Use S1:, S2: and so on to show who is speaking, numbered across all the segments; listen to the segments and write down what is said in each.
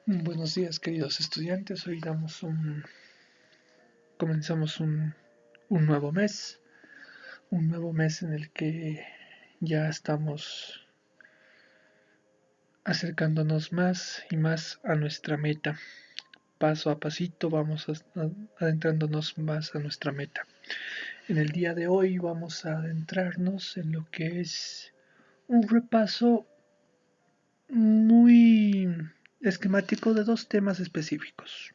S1: Buenos días, queridos estudiantes. Hoy comenzamos un nuevo mes en el que ya estamos acercándonos más y más a nuestra meta. Paso a pasito vamos adentrándonos más a nuestra meta. En el día de hoy vamos a adentrarnos en lo que es un repaso muy esquemático de dos temas específicos.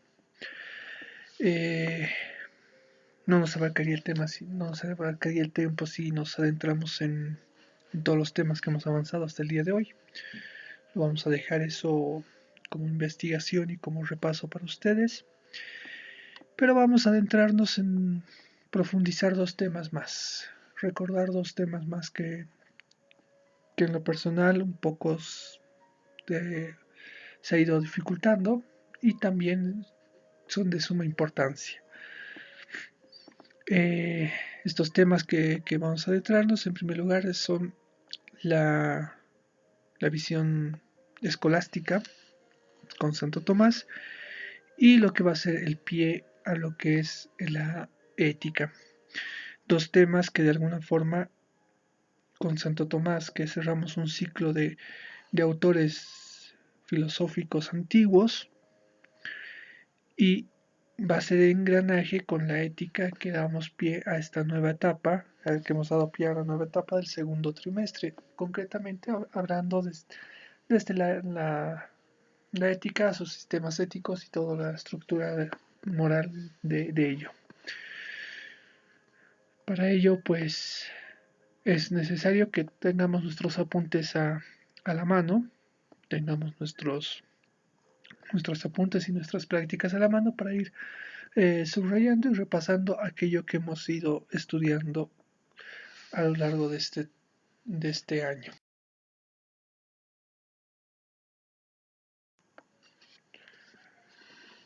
S1: No nos abarcaría el tema, no nos abarcaría el tiempo si nos adentramos en todos los temas que hemos avanzado hasta el día de hoy. Lo vamos a dejar eso como investigación y como repaso para ustedes. Pero vamos a adentrarnos en profundizar dos temas más. Recordar dos temas más que en lo personal un poco se ha ido dificultando y también son de suma importancia. Estos temas que vamos a adentrarnos en primer lugar son la visión escolástica con Santo Tomás y lo que va a ser el pie a lo que es la ética. Dos temas que de alguna forma con Santo Tomás, que cerramos un ciclo de autores filosóficos antiguos, y va a ser el engranaje con la ética que damos pie a esta nueva etapa, al que hemos dado pie a la nueva etapa del segundo trimestre, concretamente hablando desde la ética, sus sistemas éticos y toda la estructura moral de ello. Para ello, pues, es necesario que tengamos nuestros apuntes a la mano, tengamos nuestros apuntes y nuestras prácticas a la mano para ir subrayando y repasando aquello que hemos ido estudiando a lo largo de este año.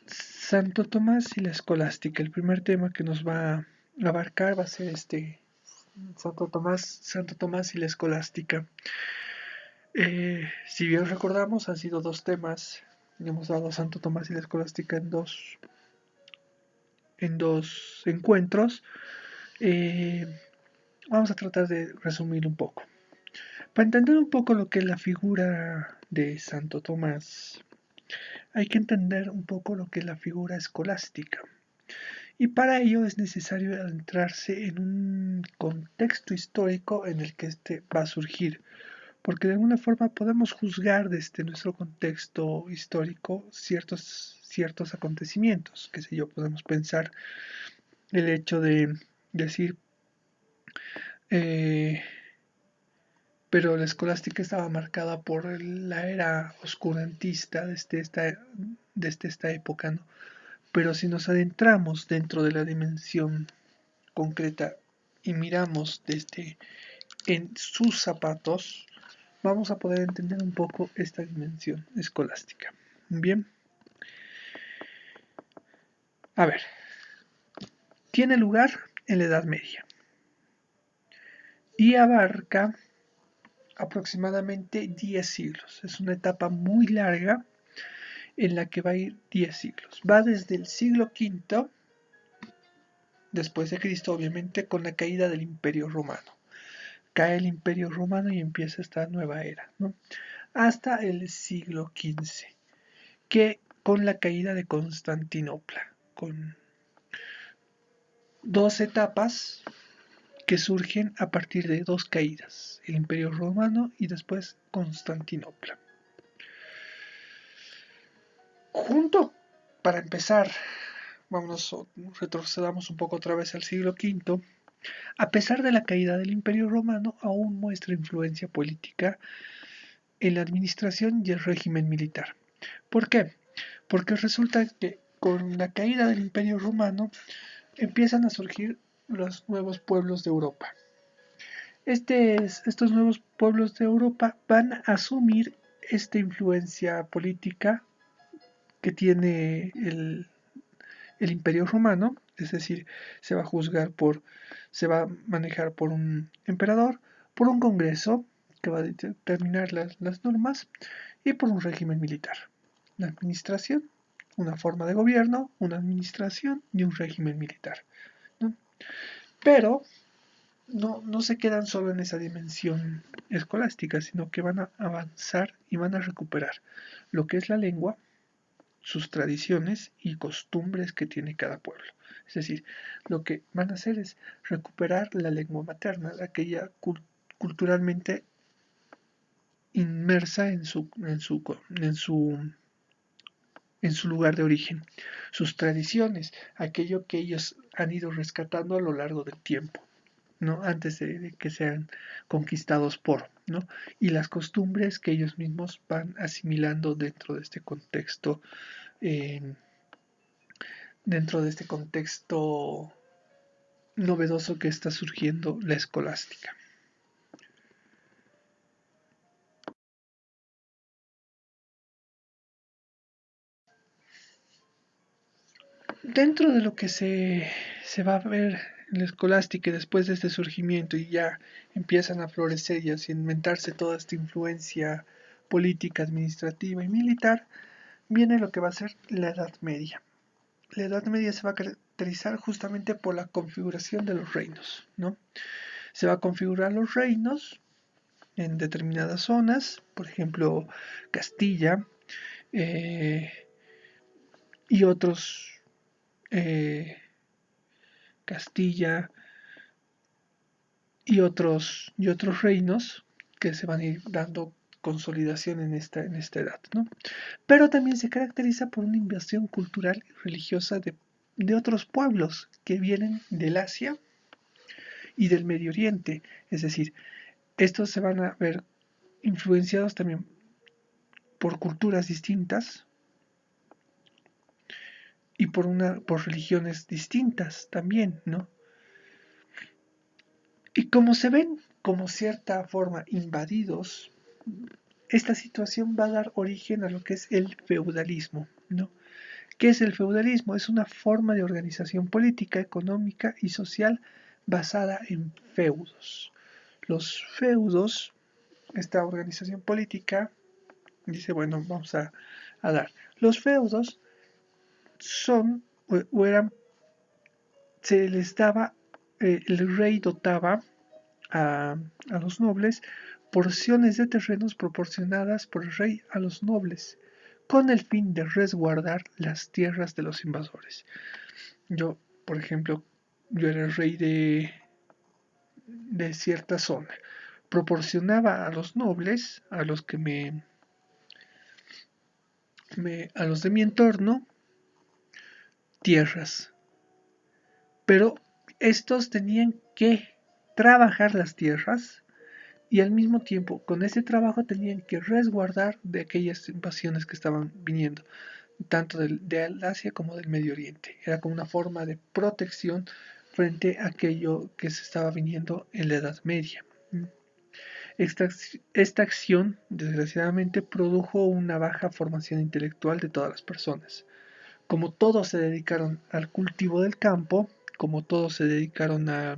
S1: Santo Tomás y la escolástica. El primer tema que nos va a abarcar va a ser Santo Tomás y la escolástica. Si bien recordamos, han sido dos temas. Hemos dado Santo Tomás y la escolástica en dos encuentros. Vamos a tratar de resumir un poco. Para entender un poco lo que es la figura de Santo Tomás, hay que entender un poco lo que es la figura escolástica. Y para ello es necesario adentrarse en un contexto histórico en el que este va a surgir, porque de alguna forma podemos juzgar desde nuestro contexto histórico ciertos acontecimientos, qué sé yo, podemos pensar el hecho de decir, pero la escolástica estaba marcada por la era oscurantista desde esta época, ¿no? Pero si nos adentramos dentro de la dimensión concreta y miramos desde en sus zapatos, vamos a poder entender un poco esta dimensión escolástica. Bien. A ver, tiene lugar en la Edad Media y abarca aproximadamente 10 siglos. Es una etapa muy larga en la que va a ir 10 siglos. Va desde el siglo V después de Cristo, obviamente, con la caída del Imperio Romano. Cae el Imperio Romano y empieza esta nueva era, ¿no? Hasta el siglo XV, que con la caída de Constantinopla, con dos etapas que surgen a partir de dos caídas, el Imperio Romano y después Constantinopla. Junto, para empezar, retrocedamos un poco otra vez al siglo V. A pesar de la caída del Imperio Romano, aún muestra influencia política en la administración y el régimen militar. ¿Por qué? Porque resulta que con la caída del Imperio Romano empiezan a surgir los nuevos pueblos de Europa. Estos nuevos pueblos de Europa van a asumir esta influencia política que tiene el Imperio Romano, es decir, se va a manejar por un emperador, por un congreso que va a determinar las normas y por un régimen militar. la administración, una forma de gobierno, una administración y un régimen militar, ¿no? Pero no se quedan solo en esa dimensión escolástica, sino que van a avanzar y van a recuperar lo que es la lengua, sus tradiciones y costumbres que tiene cada pueblo. Es decir, lo que van a hacer es recuperar la lengua materna, aquella culturalmente inmersa en su lugar de origen, sus tradiciones, aquello que ellos han ido rescatando a lo largo del tiempo, ¿no? Antes de que sean conquistados por, ¿no? Y las costumbres que ellos mismos van asimilando eh, dentro de este contexto novedoso que está surgiendo la escolástica. Dentro de lo que se va a ver en la escolástica y después de este surgimiento y ya empiezan a florecer y a cimentarse toda esta influencia política, administrativa y militar, viene lo que va a ser la Edad Media. La Edad Media se va a caracterizar justamente por la configuración de los reinos, ¿no? Se va a configurar los reinos en determinadas zonas, por ejemplo, Castilla eh, y otros Castilla y otros reinos que se van a ir dando consolidación en esta edad, ¿no? Pero también se caracteriza por una invasión cultural y religiosa de otros pueblos que vienen del Asia y del Medio Oriente. Es decir, estos se van a ver influenciados también por culturas distintas y por religiones distintas también, ¿no? Y como se ven como cierta forma invadidos, esta situación va a dar origen a lo que es el feudalismo, ¿no? ¿Qué es el feudalismo? Es una forma de organización política, económica y social basada en feudos. Los feudos, esta organización política, dice, bueno, a dar. Los feudos son o eran, se les daba, el rey dotaba a los nobles porciones de terrenos proporcionadas por el rey a los nobles, con el fin de resguardar las tierras de los invasores. Yo, por ejemplo, yo era el rey de cierta zona. Proporcionaba a los nobles, a los que a los de mi entorno, tierras. Pero estos tenían que trabajar las tierras y al mismo tiempo con ese trabajo tenían que resguardar de aquellas invasiones que estaban viniendo, tanto de Asia como del Medio Oriente. Era como una forma de protección frente a aquello que se estaba viniendo en la Edad Media. Esta acción, desgraciadamente, produjo una baja formación intelectual de todas las personas. Como todos se dedicaron al cultivo del campo, como todos se dedicaron a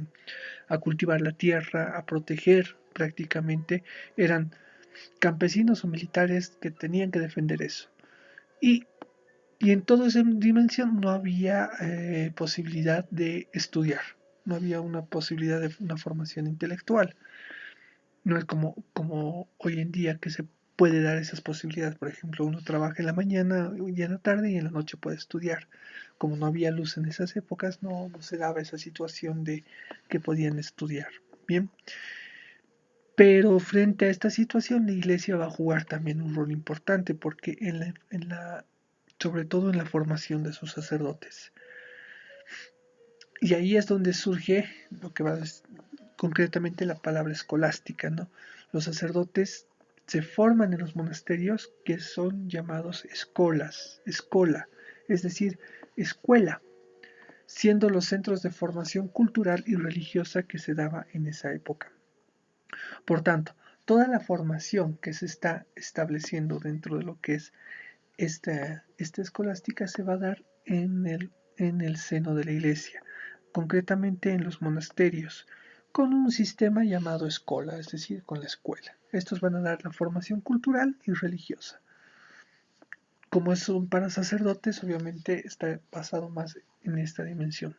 S1: cultivar la tierra, a proteger prácticamente, eran campesinos o militares que tenían que defender eso. Y, y en toda esa dimensión no había posibilidad de estudiar, no había una posibilidad de una formación intelectual. No es como hoy en día que se puede dar esas posibilidades. Por ejemplo, uno trabaja en la mañana y en la tarde y en la noche puede estudiar. Como no había luz en esas épocas, no se daba esa situación de que podían estudiar. Bien, pero frente a esta situación, la iglesia va a jugar también un rol importante porque sobre todo en la formación de sus sacerdotes. Y ahí es donde surge lo que va a concretamente la palabra escolástica, ¿no? Los sacerdotes se forman en los monasterios que son llamados escola, es decir, escuela, siendo los centros de formación cultural y religiosa que se daba en esa época. Por tanto, toda la formación que se está estableciendo dentro de lo que es esta escolástica se va a dar en el seno de la iglesia, concretamente en los monasterios, con un sistema llamado escola, es decir, con la escuela. Estos van a dar la formación cultural y religiosa. como son para sacerdotes, obviamente está basado más en esta dimensión.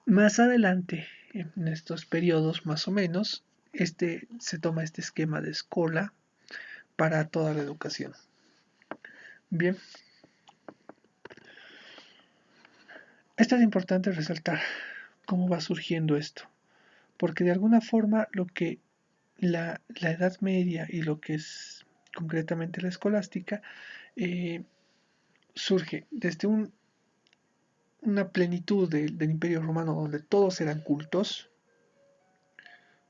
S1: Más adelante, en estos periodos más o menos, se toma este esquema de escuela para toda la educación. Bien, esto es importante resaltar cómo va surgiendo esto, porque de alguna forma lo que la Edad Media y lo que es concretamente la escolástica surge desde una plenitud del Imperio Romano donde todos eran cultos,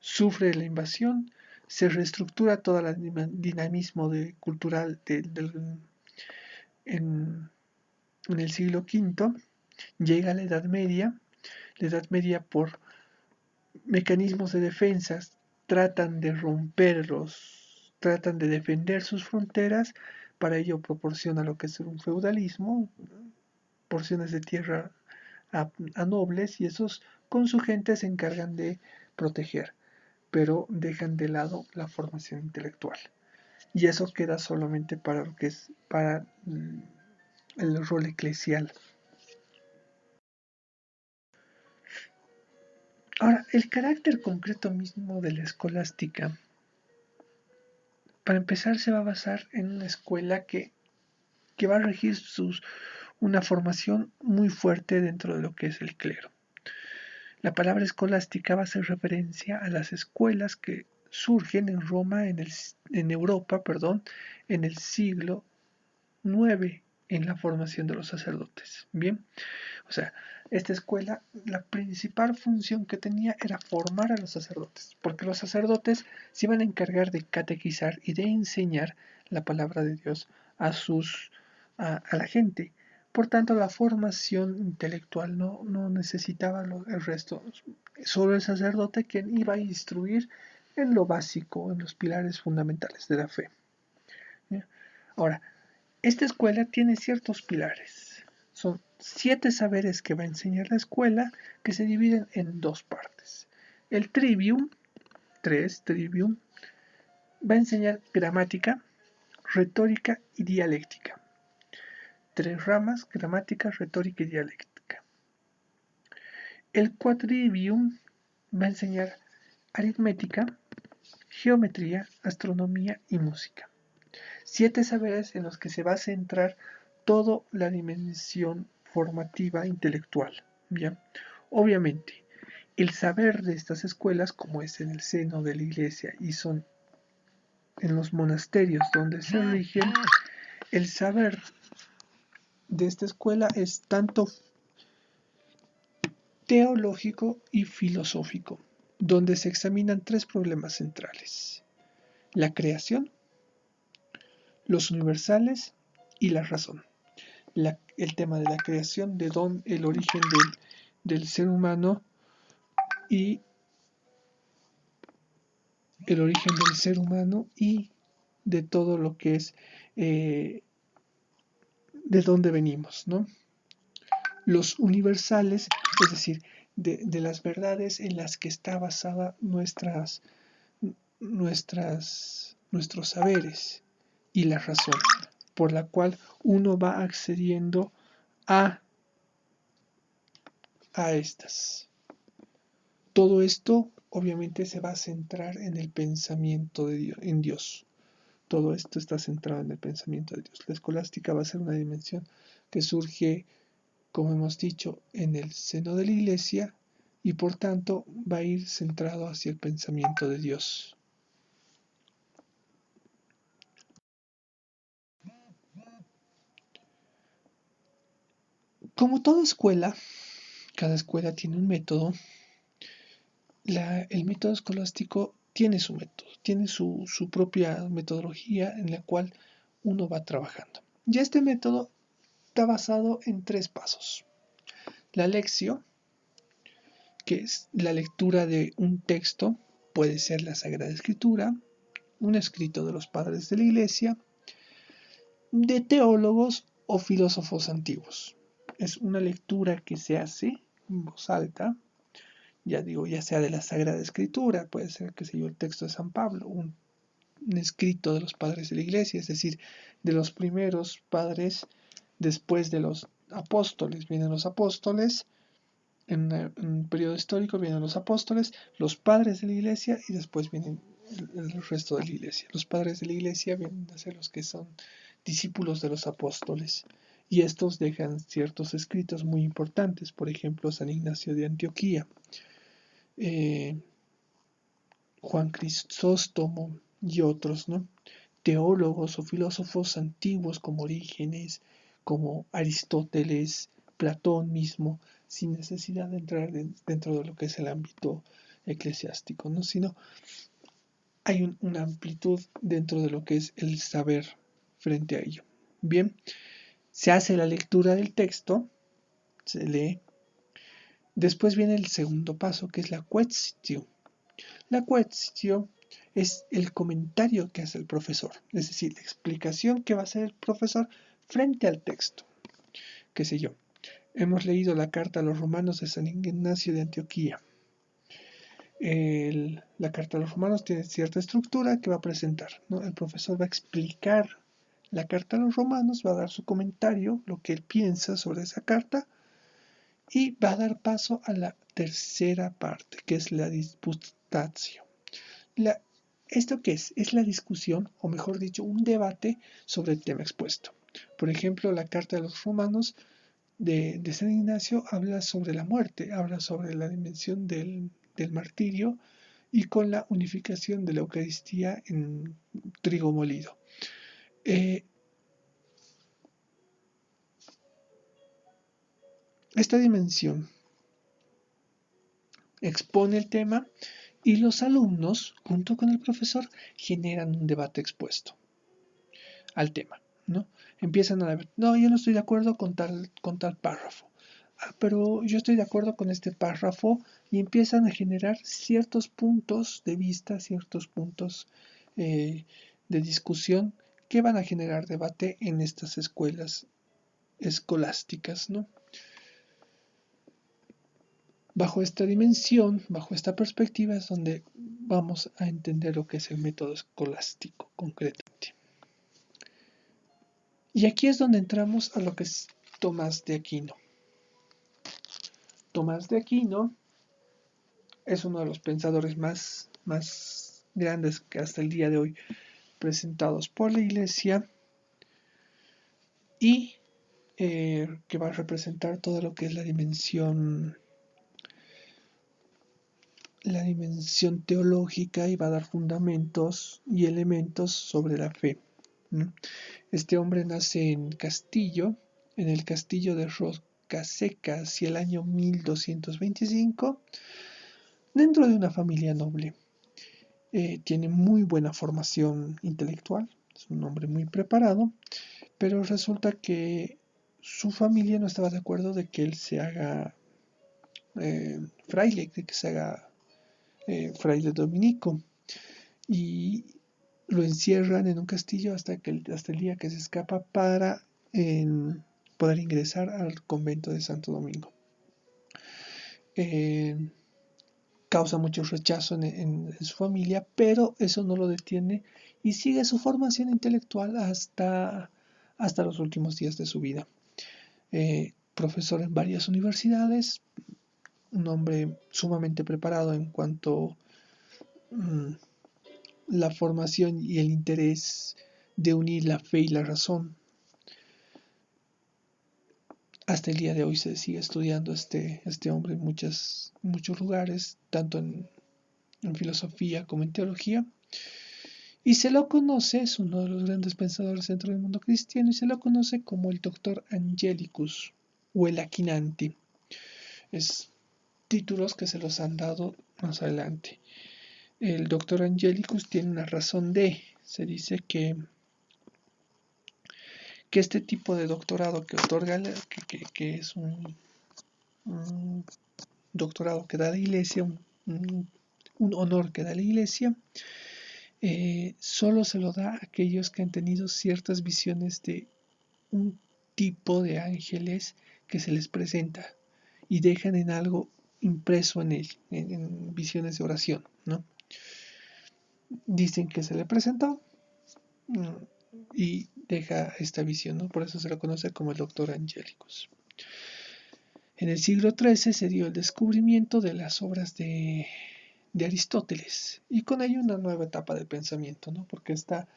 S1: sufre la invasión, se reestructura todo el dinamismo cultural en el siglo V, llega la Edad Media por mecanismos de defensa tratan de romperlos, tratan de defender sus fronteras, para ello proporciona lo que es un feudalismo, porciones de tierra a nobles y esos con su gente se encargan de proteger, pero dejan de lado la formación intelectual. Y eso queda solamente para lo que es para el rol eclesial. Ahora, el carácter concreto mismo de la escolástica, para empezar, se va a basar en una escuela que va a regir una formación muy fuerte dentro de lo que es el clero. La palabra escolástica va a hacer referencia a las escuelas que surgen en Roma, en Europa, en el siglo IX, en la formación de los sacerdotes. Bien, o sea, esta escuela, la principal función que tenía era formar a los sacerdotes, porque los sacerdotes se iban a encargar de catequizar y de enseñar la palabra de Dios a la gente. Por tanto, la formación intelectual no necesitaba el resto, solo el sacerdote quien iba a instruir en lo básico, en los pilares fundamentales de la fe. ¿Ya? Ahora, esta escuela tiene ciertos pilares. Son 7 saberes que va a enseñar la escuela que se dividen en 2 partes. El trivium, 3 trivium, va a enseñar gramática, retórica y dialéctica. 3 ramas, gramática, retórica y dialéctica. El quadrivium va a enseñar aritmética, geometría, astronomía y música. 7 saberes en los que se va a centrar toda la dimensión formativa intelectual. ¿Bien? Obviamente, el saber de estas escuelas, como es en el seno de la iglesia y son en los monasterios donde se rigen, el saber de esta escuela es tanto teológico y filosófico, donde se examinan 3 problemas centrales: la creación, los universales y la razón. El tema de la creación, el origen del ser humano y el origen del ser humano y de todo lo que es de dónde venimos, ¿no? Los universales, es decir, de las verdades en las que está basada nuestros saberes, y la razón por la cual uno va accediendo a estas. Todo esto obviamente se va a centrar en el pensamiento de Dios, en Dios. Todo esto está centrado en el pensamiento de Dios. La escolástica va a ser una dimensión que surge, como hemos dicho, en el seno de la iglesia y por tanto va a ir centrado hacia el pensamiento de Dios. Como toda escuela, cada escuela tiene un método. El método escolástico tiene su método, tiene su propia metodología en la cual uno va trabajando. Y este método está basado en 3 pasos. La lección, que es la lectura de un texto, puede ser la Sagrada Escritura, un escrito de los padres de la Iglesia, de teólogos o filósofos antiguos. Es una lectura que se hace en voz alta, ya sea de la Sagrada Escritura, puede ser, qué sé yo, el texto de San Pablo, un un escrito de los padres de la iglesia, es decir, de los primeros padres después de los apóstoles. Vienen los apóstoles, en un periodo histórico vienen los apóstoles, los padres de la iglesia y después vienen el resto de la iglesia. Los padres de la iglesia vienen a ser los que son discípulos de los apóstoles. Y estos dejan ciertos escritos muy importantes, por ejemplo, San Ignacio de Antioquía, Juan Crisóstomo y otros, ¿no? Teólogos o filósofos antiguos como Orígenes, como Aristóteles, Platón mismo, sin necesidad de entrar dentro de lo que es el ámbito eclesiástico, ¿no? Sino hay una amplitud dentro de lo que es el saber frente a ello. Bien, se hace la lectura del texto, se lee. Después viene el segundo paso, que es la quaestio. La quaestio es el comentario que hace el profesor, es decir, la explicación que va a hacer el profesor frente al texto. Qué sé yo, hemos leído la carta a los romanos de San Ignacio de Antioquía. La carta a los romanos tiene cierta estructura que va a presentar, ¿no? El profesor va a explicar la carta a los romanos, va a dar su comentario, lo que él piensa sobre esa carta, y va a dar paso a la tercera parte, que es la disputatio. ¿Esto qué es? Es la discusión, o mejor dicho, un debate sobre el tema expuesto. Por ejemplo, la carta de los romanos de San Ignacio habla sobre la muerte, habla sobre la dimensión del martirio y con la unificación de la Eucaristía en trigo molido. Esta dimensión expone el tema y los alumnos, junto con el profesor, generan un debate expuesto al tema, ¿no? Empiezan a ver, no, yo no estoy de acuerdo con tal párrafo. Pero yo estoy de acuerdo con este párrafo, y empiezan a generar ciertos puntos de vista, ciertos puntos de discusión que van a generar debate en estas escuelas escolásticas, ¿no? Bajo esta dimensión, bajo esta perspectiva, es donde vamos a entender lo que es el método escolástico concretamente. Y aquí es donde entramos a lo que es Tomás de Aquino. Tomás de Aquino es uno de los pensadores más grandes que hasta el día de hoy presentados por la Iglesia, y que va a representar todo lo que es la dimensión teológica, y va a dar fundamentos y elementos sobre la fe. Este hombre nace en el castillo de Rocaseca, hacia el año 1225, dentro de una familia noble. Tiene muy buena formación intelectual, es un hombre muy preparado, pero resulta que su familia no estaba de acuerdo de que él se haga fraile, de que se haga fraile dominico, y lo encierran en un castillo hasta el día que se escapa para poder ingresar al convento de Santo Domingo. Causa mucho rechazo en su familia, pero eso no lo detiene y sigue su formación intelectual hasta los últimos días de su vida. Profesor en varias universidades, un hombre sumamente preparado en cuanto la formación y el interés de unir la fe y la razón. Hasta el día de hoy se sigue estudiando este hombre en muchos lugares, tanto en filosofía como en teología, y se lo conoce, es uno de los grandes pensadores dentro del mundo cristiano, y se lo conoce como el Doctor Angelicus o el Aquinanti. Es títulos que se los han dado más adelante. El Doctor Angelicus tiene una razón de, se dice que este tipo de doctorado que otorga, que es un doctorado que da la Iglesia, un honor que da la Iglesia, solo se lo da a aquellos que han tenido ciertas visiones de un tipo de ángeles que se les presenta y dejan en algo impreso en él, en visiones de oración, ¿no? dicen que se le presentó y deja esta visión, ¿no? Por eso se lo conoce como el Doctor Angelicus. En el siglo XIII se dio el descubrimiento de las obras de Aristóteles y con ello una nueva etapa de pensamiento, ¿no? Porque hasta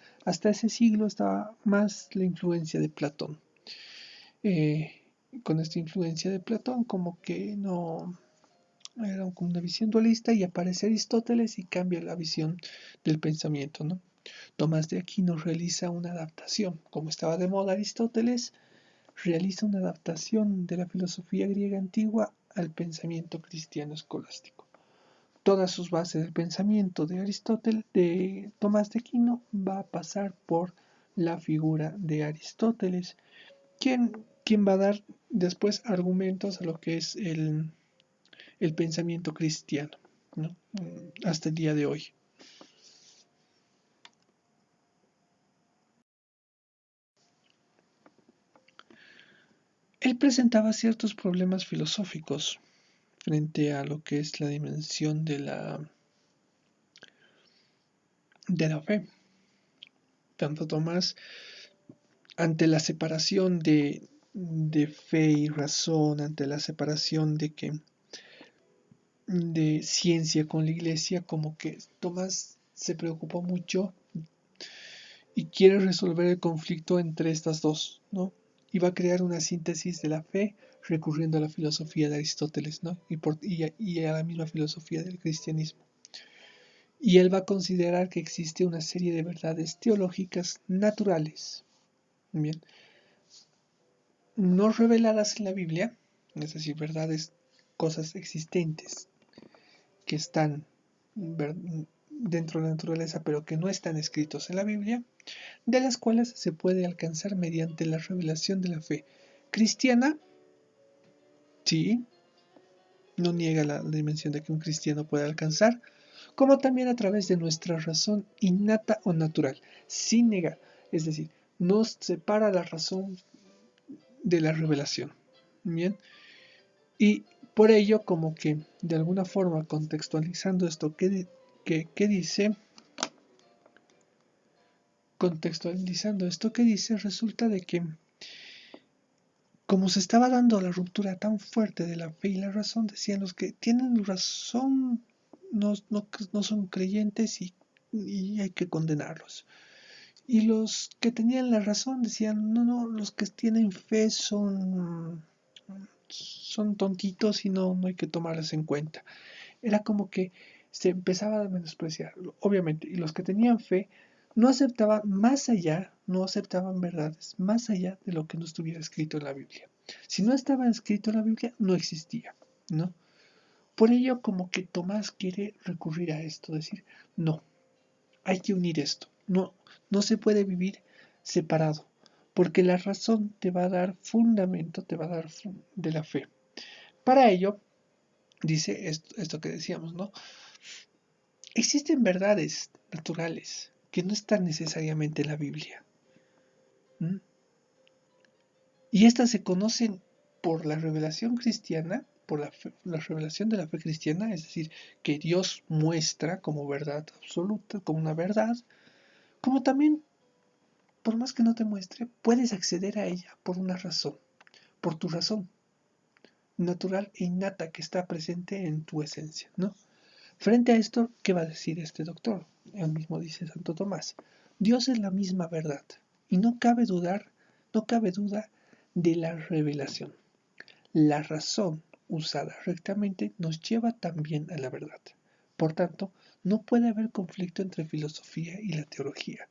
S1: ese siglo estaba más la influencia de Platón. Con esta influencia de Platón como que no era como una visión dualista y aparece Aristóteles y cambia la visión del pensamiento, ¿no? Tomás de Aquino realiza una adaptación, como estaba de moda Aristóteles, realiza una adaptación de la filosofía griega antigua al pensamiento cristiano escolástico. Todas sus bases del pensamiento de Aristóteles, de Tomás de Aquino, va a pasar por la figura de Aristóteles, quien va a dar después argumentos a lo que es el pensamiento cristiano, ¿no? Hasta el día de hoy. Él presentaba ciertos problemas filosóficos frente a lo que es la dimensión de la fe. Tanto Tomás, ante la separación de fe y razón, ante la separación de ciencia con la iglesia, como que Tomás se preocupó mucho y quiere resolver el conflicto entre estas dos, ¿no? Y va a crear una síntesis de la fe recurriendo a la filosofía de Aristóteles, ¿no? Y a la misma filosofía del cristianismo. Y él va a considerar que existe una serie de verdades teológicas naturales, bien, no reveladas en la Biblia, es decir, verdades, cosas existentes que están dentro de la naturaleza, pero que no están escritos en la Biblia, de las cuales se puede alcanzar mediante la revelación de la fe cristiana. Sí, no niega la dimensión de que un cristiano puede alcanzar, como también a través de nuestra razón innata o natural, sin negar, es decir, nos separa la razón de la revelación. Bien, y por ello, como que de alguna forma contextualizando esto que dice, resulta de que como se estaba dando la ruptura tan fuerte de la fe y la razón, decían los que tienen razón no son creyentes y hay que condenarlos. Y los que tenían la razón decían, no, los que tienen fe son tontitos y no hay que tomarlos en cuenta. Era como que se empezaba a menospreciar, obviamente, y los que tenían fe no aceptaban verdades más allá de lo que no estuviera escrito en la Biblia. Si no estaba escrito en la Biblia, no existía, ¿no? Por ello, como que Tomás quiere recurrir a esto, decir, no, hay que unir esto, no se puede vivir separado, porque la razón te va a dar fundamento, te va a dar de la fe. Para ello, dice esto que decíamos, ¿no? Existen verdades naturales que no están necesariamente en la Biblia. ¿Mm? Y estas se conocen por la revelación cristiana, por la revelación de la fe cristiana, es decir, que Dios muestra como verdad absoluta, como una verdad, como también, por más que no te muestre, puedes acceder a ella por una razón, por tu razón natural e innata que está presente en tu esencia, ¿no? Frente a esto, ¿qué va a decir este doctor? Él mismo dice Santo Tomás, Dios es la misma verdad y no cabe duda de la revelación. La razón usada rectamente nos lleva también a la verdad. Por tanto, no puede haber conflicto entre filosofía y la teología,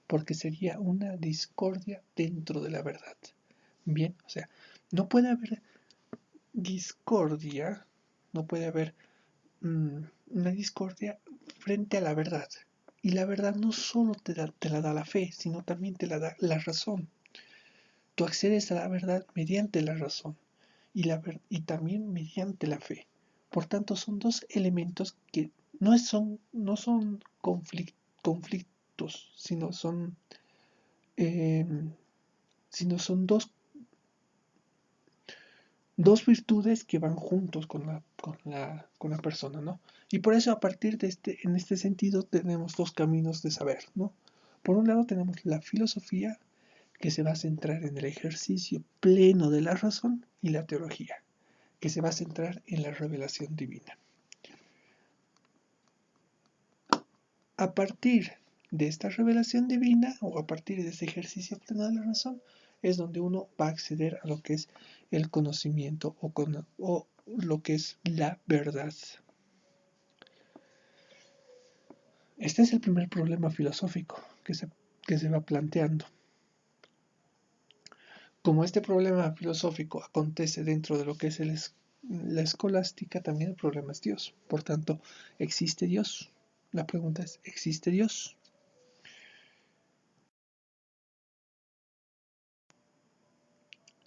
S1: porque sería una discordia dentro de la verdad. Bien, o sea, no puede haber discordia, no puede haber una discordia frente a la verdad. Y la verdad no solo te la da la fe, sino también te la da la razón. Tú accedes a la verdad mediante la razón y también mediante la fe. Por tanto, son dos elementos que no son conflictos, eh, sino son dos dos virtudes que van juntos con la persona, ¿no? Y por eso a partir de en este sentido tenemos dos caminos de saber, ¿no? Por un lado tenemos la filosofía, que se va a centrar en el ejercicio pleno de la razón, y la teología, que se va a centrar en la revelación divina. A partir de esta revelación divina, o a partir de este ejercicio pleno de la razón, es donde uno va a acceder a lo que es el conocimiento o lo que es la verdad. Este es el primer problema filosófico que se va planteando. Como este problema filosófico acontece dentro de lo que es la escolástica, también el problema es Dios. Por tanto, ¿existe Dios? La pregunta es, ¿existe Dios?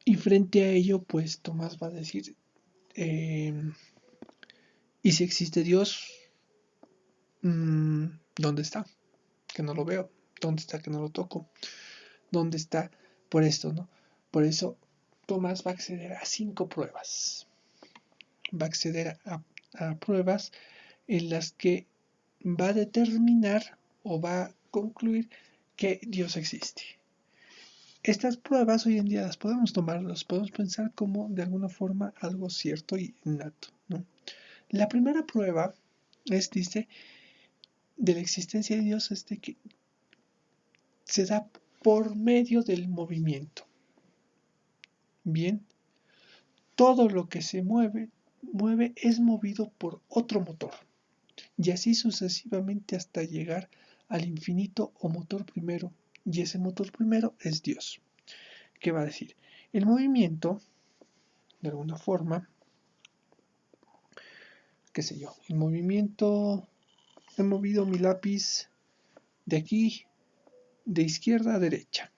S1: Y frente a ello, pues Tomás va a decir, eh, ¿y si existe Dios? ¿Dónde está? Que no lo veo. ¿Dónde está que no lo toco? ¿Dónde está? Por esto, ¿no? Por eso Tomás va a acceder a 5 pruebas. Va a acceder a pruebas en las que va a determinar o va a concluir que Dios existe. Estas pruebas hoy en día las podemos tomar, las podemos pensar como de alguna forma algo cierto y innato, ¿no? La primera prueba dice, de la existencia de Dios es de que se da por medio del movimiento. Bien, todo lo que se mueve es movido por otro motor, y así sucesivamente hasta llegar al infinito o motor primero, y ese motor primero es Dios. ¿Qué va a decir? El movimiento, de alguna forma, qué sé yo, el movimiento, he movido mi lápiz de aquí, de izquierda a derecha.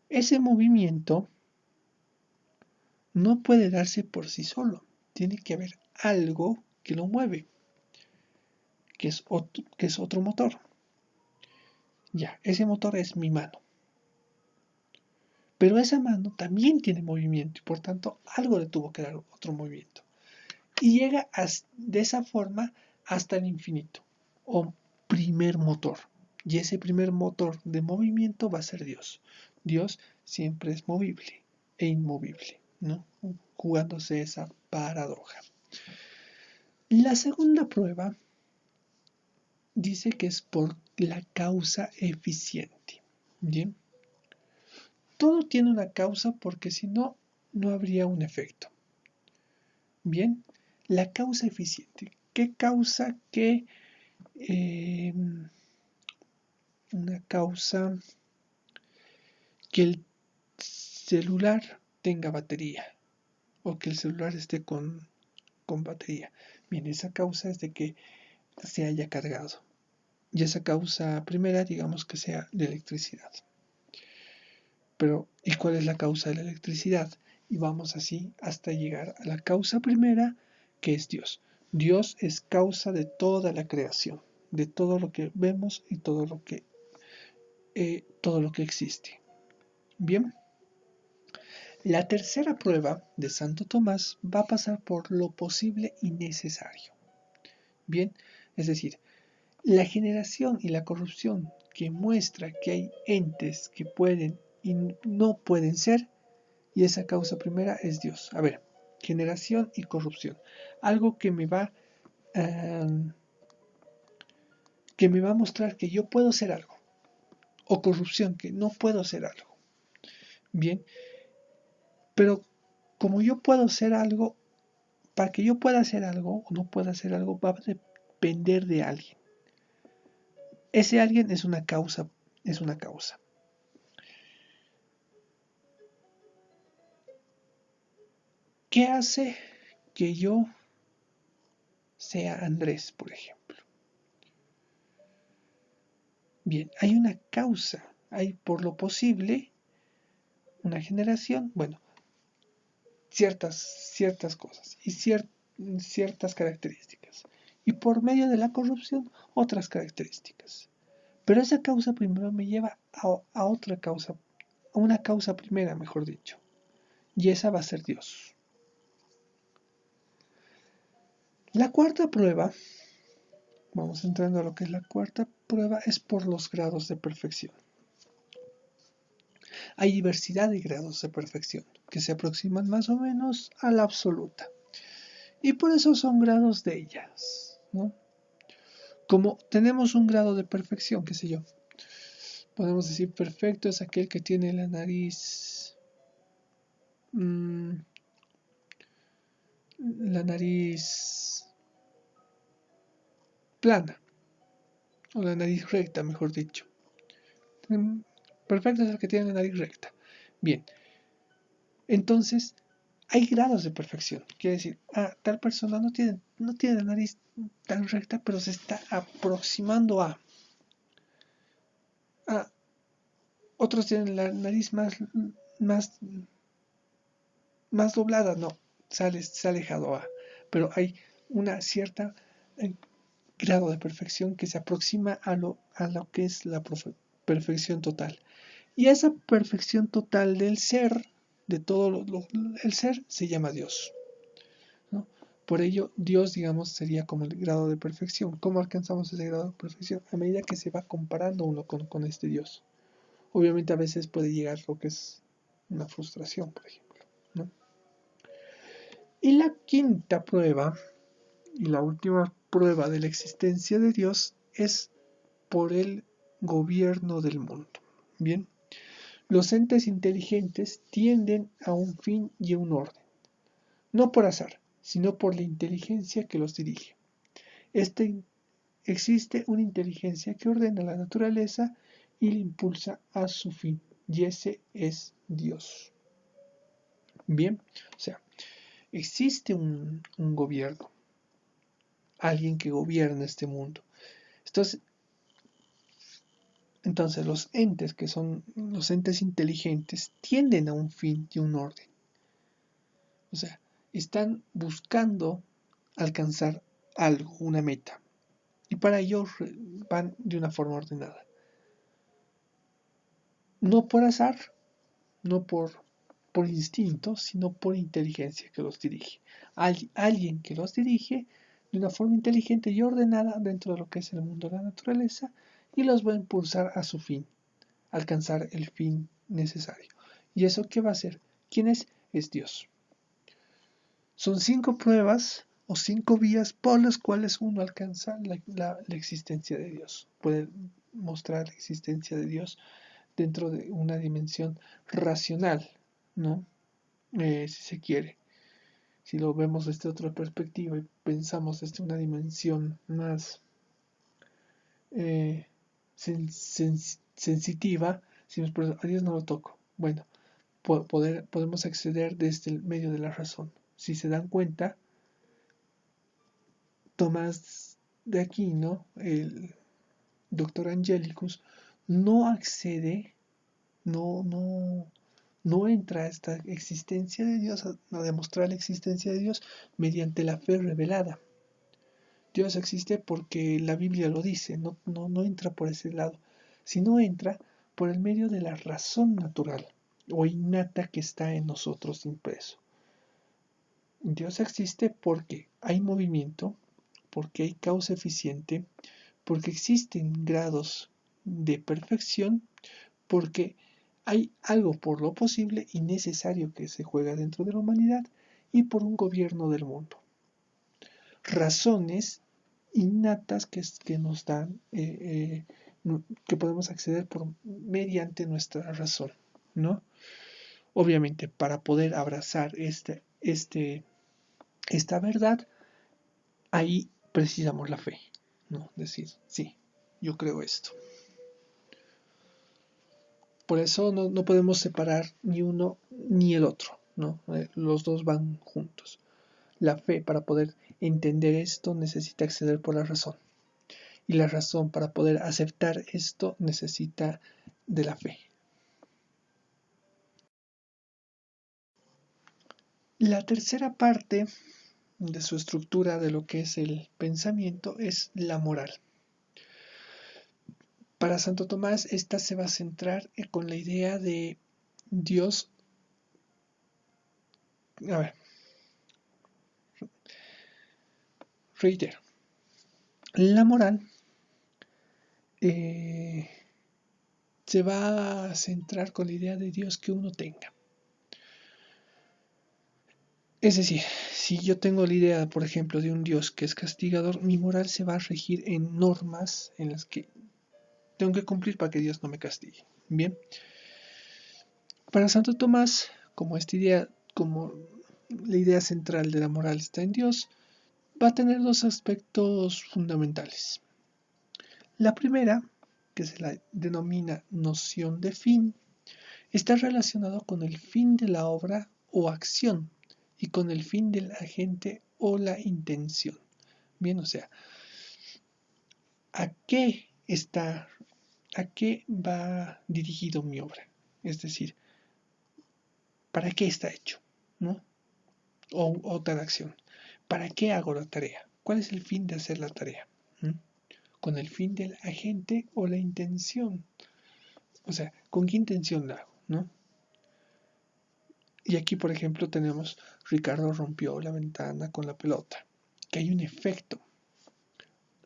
S1: Ese movimiento no puede darse por sí solo, tiene que haber algo que lo mueve, que es otro motor. Ya, ese motor es mi mano. Pero esa mano también tiene movimiento y por tanto algo le tuvo que dar otro movimiento. Y llega de esa forma hasta el infinito, o primer motor. Y ese primer motor de movimiento va a ser Dios. Dios siempre es movible e inmovible, ¿no? Jugándose esa paradoja. La segunda prueba dice que es por la causa eficiente. Bien. Todo tiene una causa porque si no, no habría un efecto. Bien, la causa eficiente. ¿Qué causa que una causa que el celular tenga batería o que el celular esté con batería? Bien, esa causa es de que se haya cargado. Y esa causa primera, digamos que sea de electricidad. Pero, ¿y cuál es la causa de la electricidad? Y vamos así hasta llegar a la causa primera, que es Dios. Dios es causa de toda la creación, de todo lo que vemos y todo lo que existe. Bien, la tercera prueba de Santo Tomás va a pasar por lo posible y necesario. Bien, es decir, la generación y la corrupción que muestra que hay entes que pueden y no pueden ser, y esa causa primera es Dios. A ver, generación y corrupción. Algo que me va a mostrar que yo puedo ser algo. O corrupción, que no puedo ser algo. Bien, pero como yo puedo ser algo, para que yo pueda hacer algo o no pueda hacer algo, va a depender de alguien. Ese alguien es una causa, es una causa. ¿Qué hace que yo sea Andrés, por ejemplo? Bien, hay una causa, hay por lo posible una generación, bueno, ciertas cosas y ciertas características. Y por medio de la corrupción, otras características. Pero esa causa primero me lleva a otra causa, a una causa primera, mejor dicho. y esa va a ser Dios. La cuarta prueba, vamos entrando a lo que es la cuarta prueba, es por los grados de perfección. Hay diversidad de grados de perfección que se aproximan más o menos a la absoluta. Y por eso son grados de ellas, ¿no? Como tenemos un grado de perfección, qué sé yo, podemos decir perfecto es aquel que tiene la nariz, la nariz plana, o la nariz recta, mejor dicho. Perfecto es el que tiene la nariz recta. Bien, entonces hay grados de perfección. Quiere decir, tal persona no tiene la nariz tan recta, pero se está aproximando a. Otros tienen la nariz más, más doblada, no, se ha alejado a. Pero hay una cierta grado de perfección que se aproxima a lo que es la perfección total. Y esa perfección total del ser, de todo el ser, se llama Dios, ¿no? Por ello, Dios, digamos, sería como el grado de perfección. ¿Cómo alcanzamos ese grado de perfección? A medida que se va comparando uno con este Dios. Obviamente a veces puede llegar lo que es una frustración, por ejemplo, ¿no? Y la quinta prueba, y la última prueba de la existencia de Dios, es por el gobierno del mundo. Bien, los entes inteligentes tienden a un fin y a un orden, no por azar, sino por la inteligencia que los dirige. Existe una inteligencia que ordena la naturaleza y la impulsa a su fin, y ese es Dios. Bien, o sea, existe un gobierno, alguien que gobierna este mundo. Entonces los entes, que son los entes inteligentes, tienden a un fin y un orden. O sea, están buscando alcanzar algo, una meta. Y para ello van de una forma ordenada. No por azar, no por instinto, sino por inteligencia que los dirige. Alguien que los dirige de una forma inteligente y ordenada dentro de lo que es el mundo de la naturaleza y los va a impulsar a su fin, alcanzar el fin necesario. ¿Y eso qué va a hacer? ¿Quién es? Es Dios. Son 5 pruebas o 5 vías por las cuales uno alcanza la existencia de Dios. Puede mostrar la existencia de Dios dentro de una dimensión racional, ¿no? Si se quiere. Si lo vemos desde otra perspectiva y pensamos desde una dimensión más sensitiva, si a Dios no lo toco. Bueno, podemos acceder desde el medio de la razón. Si se dan cuenta, Tomás de Aquino, el doctor Angelicus, no accede, no entra a esta existencia de Dios, a demostrar la existencia de Dios mediante la fe revelada. Dios existe porque la Biblia lo dice, no entra por ese lado, sino entra por el medio de la razón natural o innata que está en nosotros impreso. Dios existe porque hay movimiento, porque hay causa eficiente, porque existen grados de perfección, porque hay algo por lo posible y necesario que se juega dentro de la humanidad y por un gobierno del mundo. Razones innatas que nos dan, que podemos acceder mediante nuestra razón, ¿no? Obviamente, para poder abrazar esta verdad, ahí precisamos la fe, ¿no? Decir, sí, yo creo esto. Por eso no podemos separar ni uno ni el otro, ¿no? Los dos van juntos. La fe, para poder entender esto, necesita acceder por la razón. Y la razón, para poder aceptar esto, necesita de la fe. La tercera parte de su estructura de lo que es el pensamiento es la moral. Para Santo Tomás, esta se va a centrar con la idea de Dios A ver, reitero. La moral se va a centrar con la idea de Dios que uno tenga. Es decir, si yo tengo la idea, por ejemplo, de un Dios que es castigador, mi moral se va a regir en normas en las que tengo que cumplir para que Dios no me castigue. Bien. Para Santo Tomás, como la idea central de la moral está en Dios, va a tener dos aspectos fundamentales. La primera, que se la denomina noción de fin, está relacionado con el fin de la obra o acción y con el fin del agente o la intención. Bien, o sea, ¿a qué va dirigido mi obra? Es decir, ¿para qué está hecho? ¿No? O otra acción. ¿Para qué hago la tarea? ¿Cuál es el fin de hacer la tarea? ¿Mm? ¿Con el fin del agente o la intención? O sea, ¿con qué intención la hago? ¿No? Y aquí, por ejemplo, tenemos Ricardo rompió la ventana con la pelota, que hay un efecto,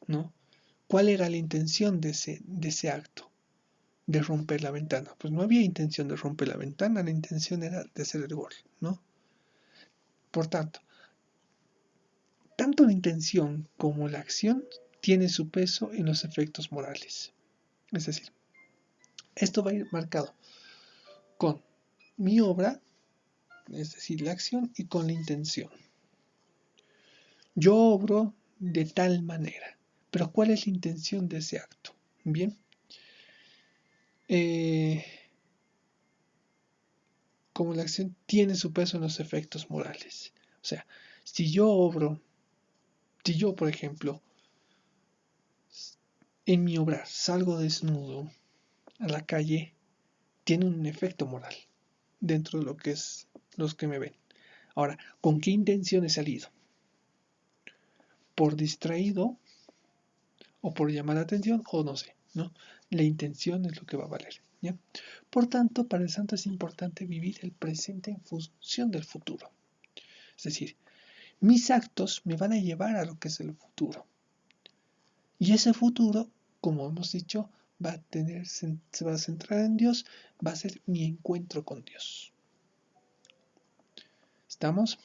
S1: ¿no? ¿Cuál era la intención de ese acto de romper la ventana? Pues no había intención de romper la ventana, la intención era de hacer el gol, ¿no? Por tanto la intención como la acción tiene su peso en los efectos morales. Es decir, esto va a ir marcado con mi obra, es decir, la acción, y con la intención. Yo obro de tal manera, pero ¿cuál es la intención de ese acto? Bien, eh, como la acción tiene su peso en los efectos morales. O sea, si yo, por ejemplo, en mi obra salgo desnudo a la calle, tiene un efecto moral dentro de lo que es los que me ven. Ahora, ¿con qué intención he salido? ¿Por distraído o por llamar la atención o no sé, ¿no? La intención es lo que va a valer, ¿ya? Por tanto, para el santo es importante vivir el presente en función del futuro. Es decir, mis actos me van a llevar a lo que es el futuro. Y ese futuro, como hemos dicho, se va a centrar en Dios, va a ser mi encuentro con Dios. ¿Estamos?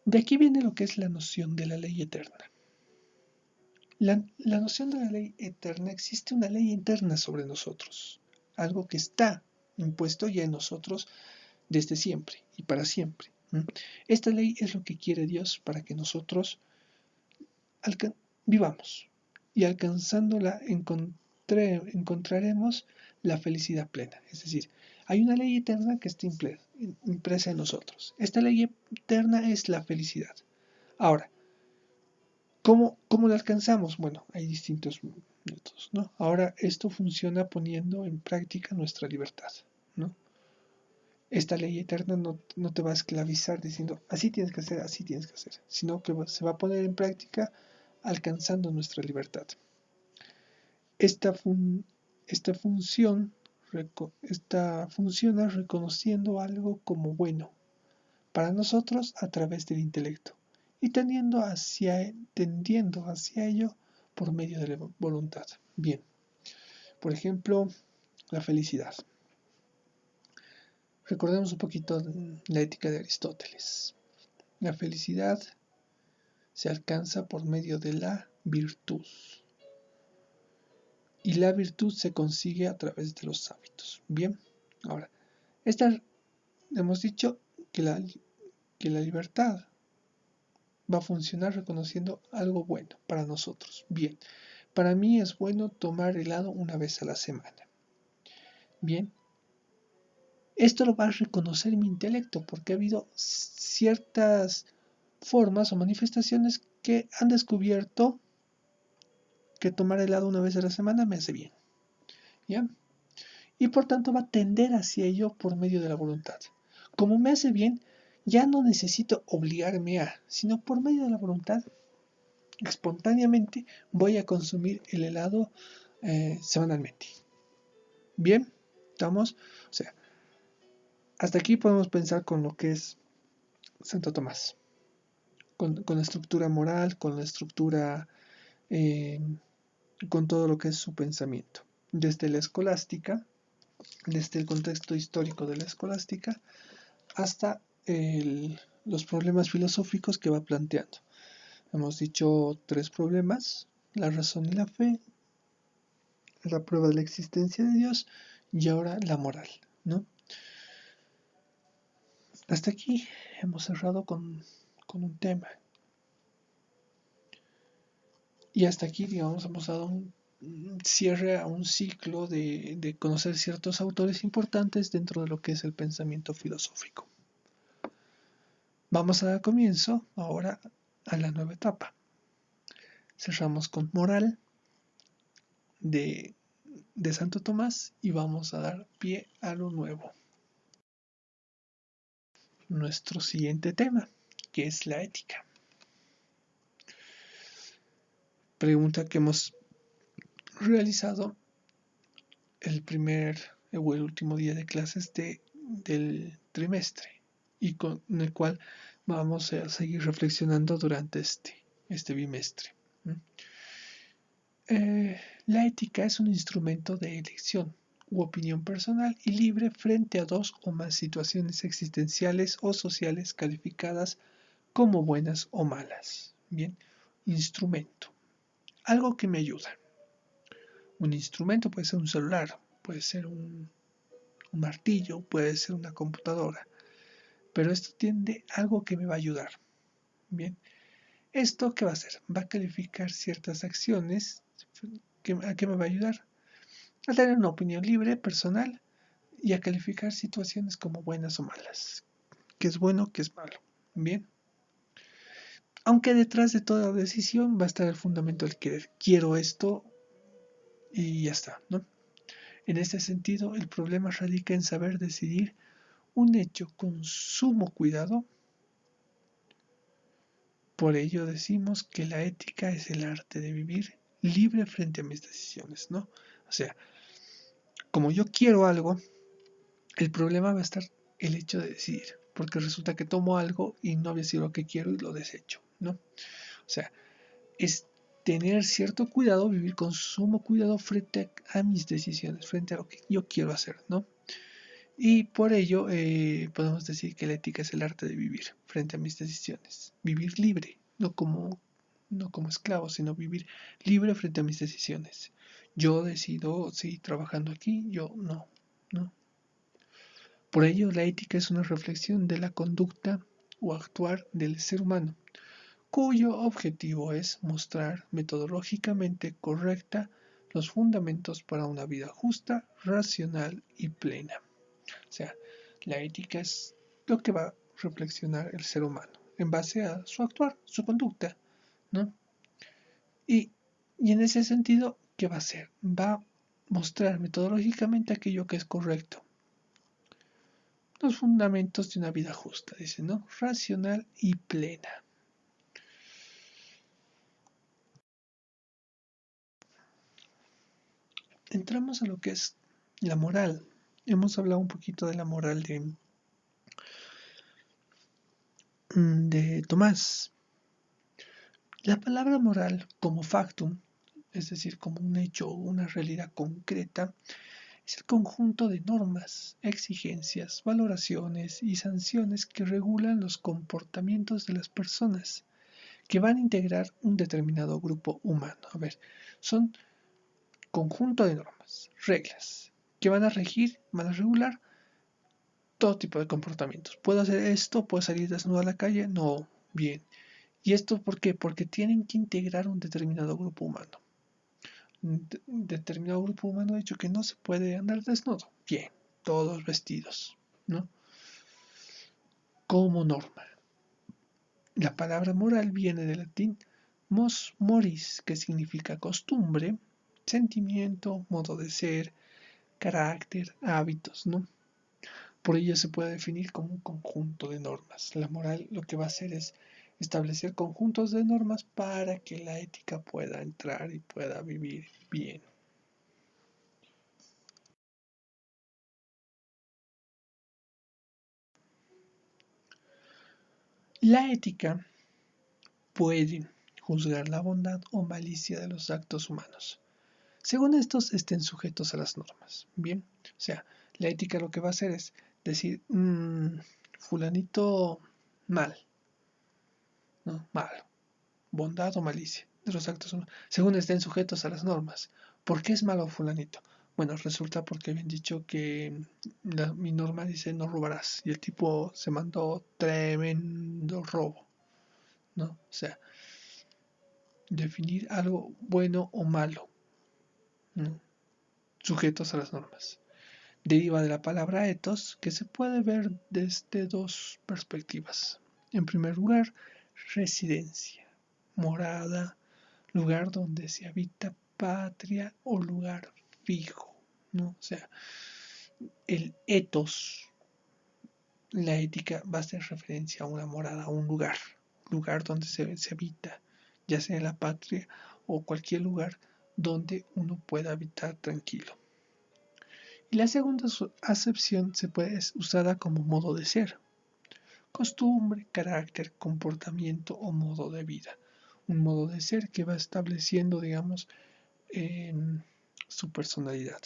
S1: De aquí viene lo que es la noción de la ley eterna. La noción de la ley eterna, existe una ley eterna sobre nosotros, algo que está impuesto ya en nosotros desde siempre y para siempre. Esta ley es lo que quiere Dios para que nosotros vivamos y alcanzándola encontraremos la felicidad plena. Es decir, hay una ley eterna que está impresa en nosotros. Esta ley eterna es la felicidad. Ahora, ¿cómo la alcanzamos? Bueno, hay distintos métodos, ¿no? Ahora, esto funciona poniendo en práctica nuestra libertad, ¿no? Esta ley eterna no te va a esclavizar diciendo así tienes que hacer, sino que se va a poner en práctica alcanzando nuestra libertad. Esta funciona reconociendo algo como bueno para nosotros a través del intelecto y tendiendo hacia ello por medio de la voluntad. Bien, por ejemplo, la felicidad. Recordemos un poquito la ética de Aristóteles. La felicidad se alcanza por medio de la virtud. Y la virtud se consigue a través de los hábitos. Bien, ahora, hemos dicho que la libertad va a funcionar reconociendo algo bueno para nosotros. Bien, para mí es bueno tomar helado una vez a la semana. Bien, esto lo va a reconocer mi intelecto porque ha habido ciertas formas o manifestaciones que han descubierto que tomar helado una vez a la semana me hace bien. ¿Ya? Y por tanto va a tender hacia ello por medio de la voluntad. Como me hace bien, ya no necesito obligarme sino por medio de la voluntad, espontáneamente voy a consumir el helado semanalmente. Bien, estamos, o sea, Hasta aquí podemos pensar con lo que es Santo Tomás, con la estructura moral, con la estructura, eh, con todo lo que es su pensamiento. Desde la escolástica, desde el contexto histórico de la escolástica, hasta los problemas filosóficos que va planteando. Hemos dicho 3 problemas: la razón y la fe, la prueba de la existencia de Dios y ahora la moral, ¿no? Hasta aquí hemos cerrado con un tema. Y hasta aquí, digamos, hemos dado un cierre a un ciclo de conocer ciertos autores importantes dentro de lo que es el pensamiento filosófico. Vamos a dar comienzo ahora a la nueva etapa. Cerramos con moral de Santo Tomás y vamos a dar pie a lo nuevo. Nuestro siguiente tema, que es la ética. Pregunta que hemos realizado el primer o el último día de clases del trimestre y con el cual vamos a seguir reflexionando durante este bimestre. La ética es un instrumento de elección u opinión personal y libre frente a 2 o más situaciones existenciales o sociales calificadas como buenas o malas. Bien, instrumento. Algo que me ayuda. Un instrumento puede ser un celular, puede ser un martillo, puede ser una computadora, pero esto tiene algo que me va a ayudar. Bien, ¿esto qué va a hacer? Va a calificar ciertas acciones. ¿A qué me va a ayudar? A tener una opinión libre, personal, y a calificar situaciones como buenas o malas. ¿Qué es bueno, qué es malo? Bien. Aunque detrás de toda decisión va a estar el fundamento del querer. Quiero esto y ya está, ¿no? En este sentido, el problema radica en saber decidir un hecho con sumo cuidado. Por ello decimos que la ética es el arte de vivir libre frente a mis decisiones, ¿no? O sea, como yo quiero algo, el problema va a estar el hecho de decidir, porque resulta que tomo algo y no había sido lo que quiero y lo desecho, ¿no? O sea, es tener cierto cuidado, vivir con sumo cuidado frente a mis decisiones, frente a lo que yo quiero hacer, ¿no? Y por ello podemos decir que la ética es el arte de vivir frente a mis decisiones, vivir libre, no como esclavo, sino vivir libre frente a mis decisiones. Yo decido seguir trabajando aquí, yo no. Por ello, la ética es una reflexión de la conducta o actuar del ser humano, cuyo objetivo es mostrar metodológicamente correcta los fundamentos para una vida justa, racional y plena. O sea, la ética es lo que va a reflexionar el ser humano en base a su actuar, su conducta, ¿no? Y, y en ese sentido, ¿qué va a hacer? Va a mostrar metodológicamente aquello que es correcto. Los fundamentos de una vida justa, dice, ¿no? Racional y plena. Entramos a lo que es la moral. Hemos hablado un poquito de la moral de Tomás. La palabra moral como factum, es decir, como un hecho o una realidad concreta, es el conjunto de normas, exigencias, valoraciones y sanciones que regulan los comportamientos de las personas que van a integrar un determinado grupo humano. A ver, son conjunto de normas, reglas, que van a regir, van a regular todo tipo de comportamientos. ¿Puedo hacer esto? ¿Puedo salir desnudo a la calle? No. Bien. ¿Y esto por qué? Porque tienen que integrar un determinado grupo humano. Un determinado grupo humano ha dicho que no se puede andar desnudo. Bien. Todos vestidos, ¿no? Como norma. La palabra moral viene del latín mos moris, que significa costumbre, sentimiento, modo de ser, carácter, hábitos, ¿no? Por ello se puede definir como un conjunto de normas. La moral lo que va a hacer es establecer conjuntos de normas para que la ética pueda entrar y pueda vivir bien. La ética puede juzgar la bondad o malicia de los actos humanos, según estos estén sujetos a las normas. Bien, o sea, la ética lo que va a hacer es decir, fulanito mal, ¿no? Malo, bondad o malicia de los actos humanos, según estén sujetos a las normas. ¿Por qué es malo fulanito? Bueno, resulta porque habían dicho que mi norma dice no robarás y el tipo se mandó tremendo robo, ¿no? O sea, definir algo bueno o malo, ¿no? Sujetos a las normas. Deriva de la palabra ethos, que se puede ver desde dos perspectivas. En primer lugar, residencia, morada, lugar donde se habita, patria o lugar fijo, ¿no? O sea, el ethos, la ética va a hacer referencia a una morada, a un lugar donde se habita, ya sea la patria o cualquier lugar donde uno pueda habitar tranquilo. Y la segunda acepción se puede usada como modo de ser, costumbre, carácter, comportamiento o modo de vida. Un modo de ser que va estableciendo, digamos, su personalidad.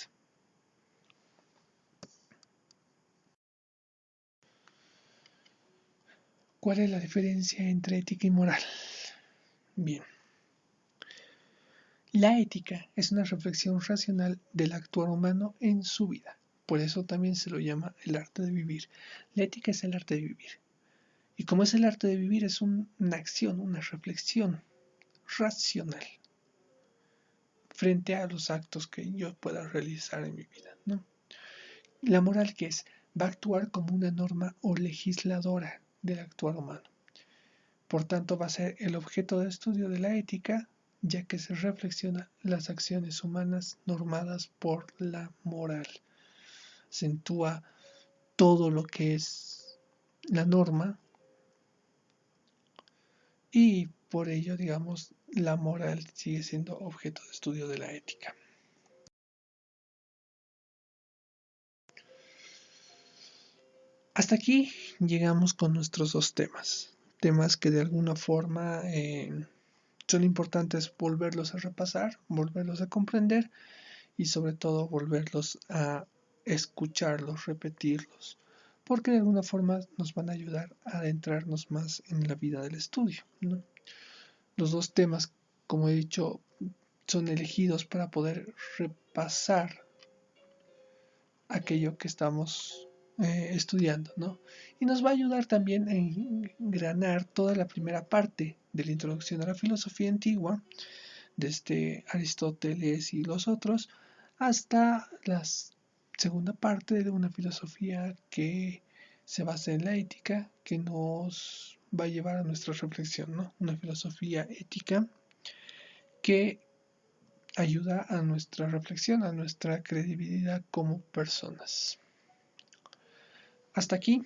S1: ¿Cuál es la diferencia entre ética y moral? Bien. La ética es una reflexión racional del actuar humano en su vida. Por eso también se lo llama el arte de vivir. La ética es el arte de vivir. Y como es el arte de vivir, es una acción, una reflexión racional frente a los actos que yo pueda realizar en mi vida, ¿no? La moral, que es, va a actuar como una norma o legisladora del actuar humano. Por tanto, va a ser el objeto de estudio de la ética, ya que se reflexiona las acciones humanas normadas por la moral. Acentúa todo lo que es la norma y por ello, digamos, la moral sigue siendo objeto de estudio de la ética. Hasta aquí llegamos con nuestros dos temas que de alguna forma son importantes volverlos a repasar, volverlos a comprender y sobre todo volverlos a escucharlos, repetirlos, porque de alguna forma nos van a ayudar a adentrarnos más en la vida del estudio, ¿no? Los dos temas, como he dicho, son elegidos para poder repasar aquello que estamos estudiando, ¿no? Y nos va a ayudar también a engranar toda la primera parte de la introducción a la filosofía antigua, desde Aristóteles y los otros, hasta la segunda parte de una filosofía que se basa en la ética, que nos va a llevar a nuestra reflexión, ¿no? Una filosofía ética que ayuda a nuestra reflexión, a nuestra credibilidad como personas. Hasta aquí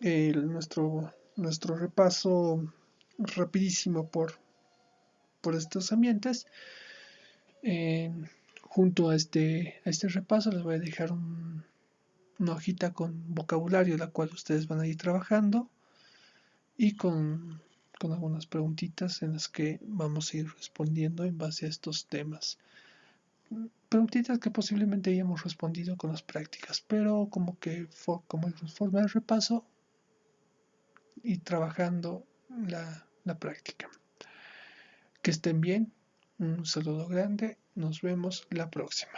S1: nuestro repaso rapidísimo por estos ambientes. Junto a este repaso les voy a dejar una hojita con vocabulario la cual ustedes van a ir trabajando y con algunas preguntitas en las que vamos a ir respondiendo en base a estos temas. Preguntitas que posiblemente hayamos respondido con las prácticas, pero como que como forma de repaso y trabajando la práctica. Que estén bien, un saludo grande, nos vemos la próxima.